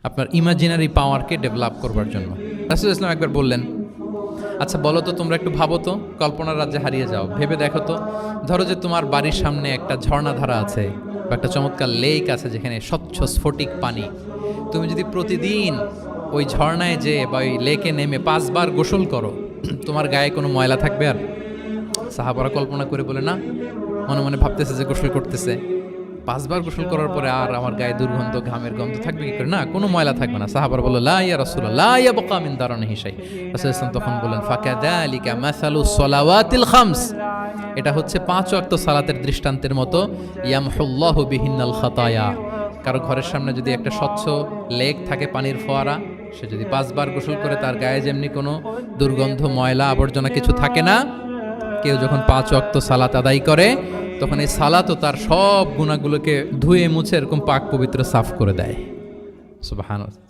আপনার imaginary পাওয়ারকে develop করবার জন্য। রাসূল ইসলাম একবার বললেন, আচ্ছা বলো তো, তোমরা একটু ভাবো তো, কল্পনার রাজ্যে হারিয়ে যাও, ভেবে দেখো তো, ধরো যে তোমার বাড়ির সামনে একটা ঝর্ণাধারা আছে বা একটা চমৎকার লেক আছে যেখানে স্বচ্ছ স্ফটিক পানি। তুমি যদি প্রতিদিন ওই ঝর্ণায় যেয়ে বা ওই লেকে নেমে 5 বার গোসল করো, তোমার গায়ে কোনো ময়লা থাকবে? আর সাহাবারা কল্পনা করে বলে, না, মনে মনে ভাবতেছে যে গোসল করতেছে, 5 বার গোসল করার পরে আর আমার গায়ে দুর্গন্ধ, ঘামের গন্ধ থাকবে কি করে? না, কোনো ময়লা থাকবে না। সাহাবারা বলল, লা ইয়া রাসূলুল্লাহ, লা ইয়াবকা মিন দারানিহি শাই। রাসূল ইসলাম তখন বললেন, ফাকাযালিকা মাসালুস সালাওয়াতিল খামস, এটা হচ্ছে 5 ওয়াক্ত সালাতের দৃষ্টান্তের মতো। ইয়ামহুল্লাহু বিহিন্নাল খাতায়া, কারো ঘরের সামনে যদি একটা স্বচ্ছ লেক থাকে, পানির ফোয়ারা, সে যদি 5 বার গোসল করে তার গায়ে যেমনি কোনো দুর্গন্ধ, ময়লা, আবর্জনা কিছু থাকে না, কেউ যখন 5 ওয়াক্ত সালাত আদায় করে তখন এই সালাতও তার সব গুনাহগুলোকে ধুয়ে মুছে এরকম পাক পবিত্র সাফ করে দেয়। সুবহানাল্লাহ।